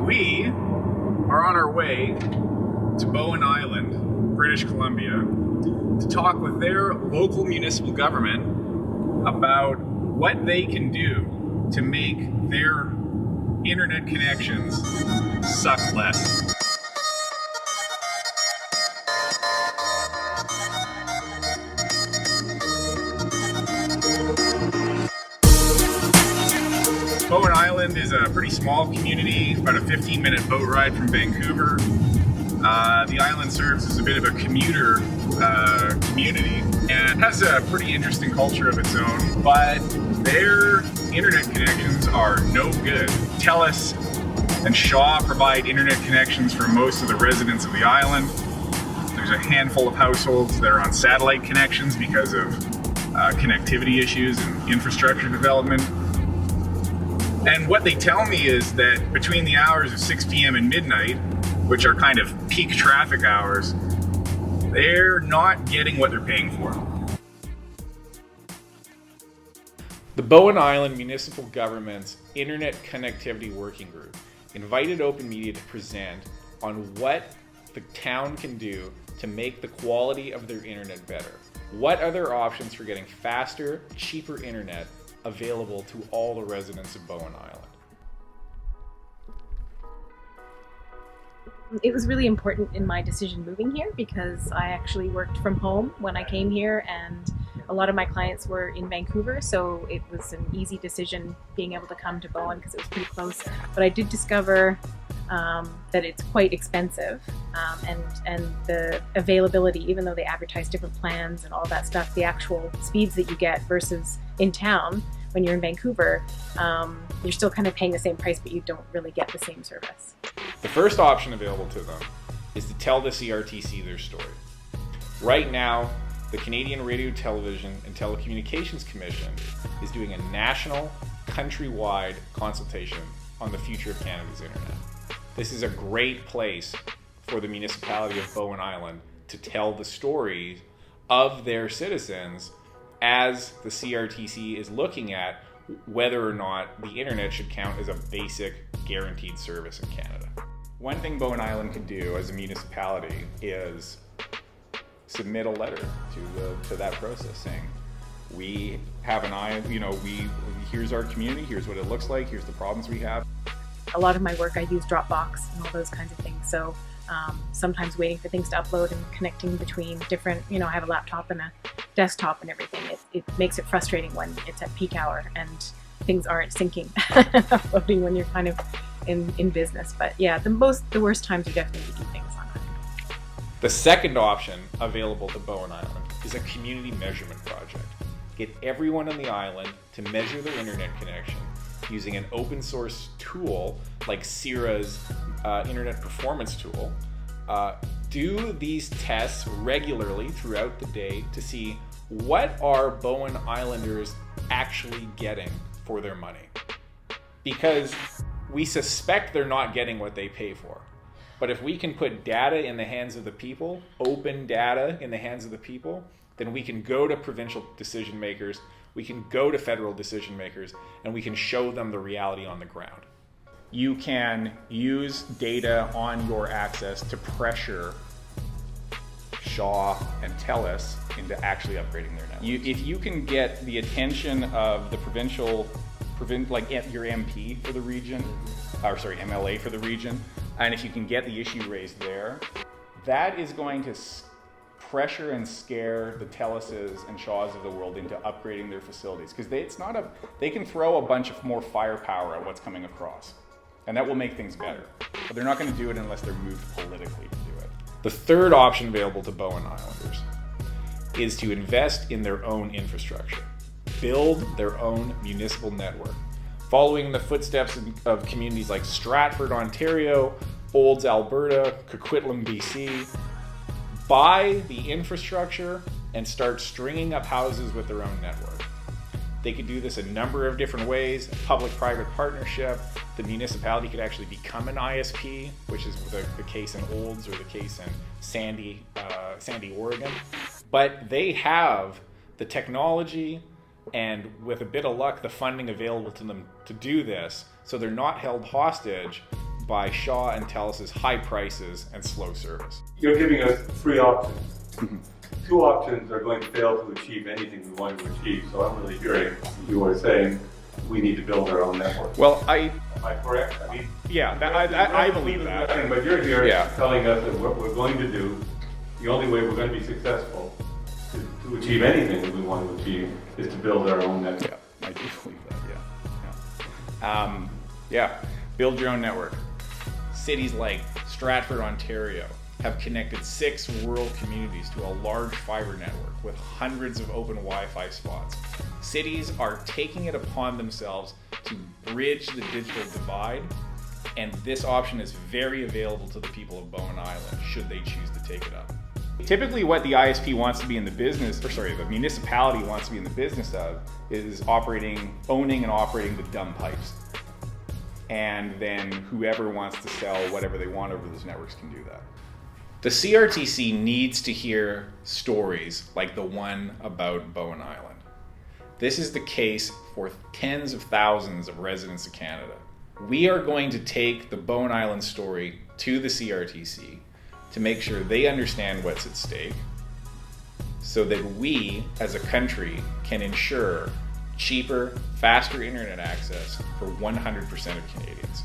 We are on our way to Bowen Island, British Columbia, to talk with their local municipal government about what they can do to make their internet connections suck less. Bowen Island is a pretty small community, about a 15-minute boat ride from Vancouver. The island serves as a bit of a commuter community and has a pretty interesting culture of its own, but their internet connections are no good. TELUS and Shaw provide internet connections for most of the residents of the island. There's a handful of households that are on satellite connections because of connectivity issues and infrastructure development. And what they tell me is that between the hours of 6 p.m. and midnight, which are kind of peak traffic hours, they're not getting what they're paying for. The Bowen Island Municipal Government's Internet Connectivity Working Group invited OpenMedia to present on what the town can do to make the quality of their internet better. What are their options for getting faster, cheaper internet available to all the residents of Bowen Island? It was really important in my decision moving here because I actually worked from home when I came here, and a lot of my clients were in Vancouver, so it was an easy decision being able to come to Bowen because it was pretty close. But I did discover that it's quite expensive, and the availability, even though they advertise different plans and all that stuff, the actual speeds that you get versus in town when you're in Vancouver, you're still kind of paying the same price, but you don't really get the same service. The first option available to them is to tell the CRTC their story. Right now, the Canadian Radio, Television and Telecommunications Commission is doing a national, countrywide consultation on the future of Canada's internet. This is a great place for the Municipality of Bowen Island to tell the stories of their citizens as the CRTC is looking at whether or not the internet should count as a basic guaranteed service in Canada. One thing Bowen Island can do as a municipality is submit a letter to that process saying, we have an eye, here's our community, here's what it looks like, here's the problems we have. A lot of my work, I use Dropbox and all those kinds of things. So sometimes waiting for things to upload and connecting between different, I have a laptop and a desktop and everything. It makes it frustrating when it's at peak hour and things aren't syncing uploading when you're kind of in business. But yeah, the worst times you definitely do things on time. The second option available to Bowen Island is a community measurement project. Get everyone on the island to measure their internet connection using an open source tool like Sierra's internet performance tool. Do these tests regularly throughout the day to see what are Bowen Islanders actually getting for their money. Because we suspect they're not getting what they pay for. But if we can put data in the hands of the people, open data in the hands of the people, then we can go to provincial decision makers, we can go to federal decision makers, and we can show them the reality on the ground. You can use data on your access to pressure Shaw and TELUS into actually upgrading their networks. If you can get the attention of the like your MP for the region, MLA for the region, and if you can get the issue raised there, that is going to pressure and scare the TELUS's and Shaws of the world into upgrading their facilities, because they can throw a bunch of more firepower at what's coming across, and that will make things better. But they're not going to do it unless they're moved politically to do it. The third option available to Bowen Islanders is to invest in their own infrastructure, build their own municipal network, following in the footsteps of communities like Stratford, Ontario, Olds, Alberta, Coquitlam, BC. Buy the infrastructure and start stringing up houses with their own network. They could do this a number of different ways: public-private partnership. The municipality could actually become an ISP, which is the case in Olds or the case in Sandy, Oregon. But they have the technology and, with a bit of luck, the funding available to them to do this, so they're not held hostage by Shaw and Telus' high prices and slow service. You're giving us 3 options. 2 options are going to fail to achieve anything we want to achieve, so I'm really hearing you are saying we need to build our own network. Well, Am I correct? I mean, yeah, I believe that. Nothing, but you're here Yeah. telling us that what we're going to do, the only way we're going to be successful to achieve anything that we want to achieve is to build our own network. Yeah, I do believe that, yeah. Build your own network. Cities like Stratford, Ontario have connected 6 rural communities to a large fiber network with hundreds of open Wi-Fi spots. Cities are taking it upon themselves to bridge the digital divide, and this option is very available to the people of Bowen Island should they choose to take it up. Typically what the ISP wants to be in the business, the municipality wants to be in the business of, is owning and operating the dumb pipes. And then whoever wants to sell whatever they want over those networks can do that. The CRTC needs to hear stories like the one about Bowen Island. This is the case for tens of thousands of residents of Canada. We are going to take the Bowen Island story to the CRTC to make sure they understand what's at stake, so that we as a country can ensure cheaper, faster internet access for 100% of Canadians.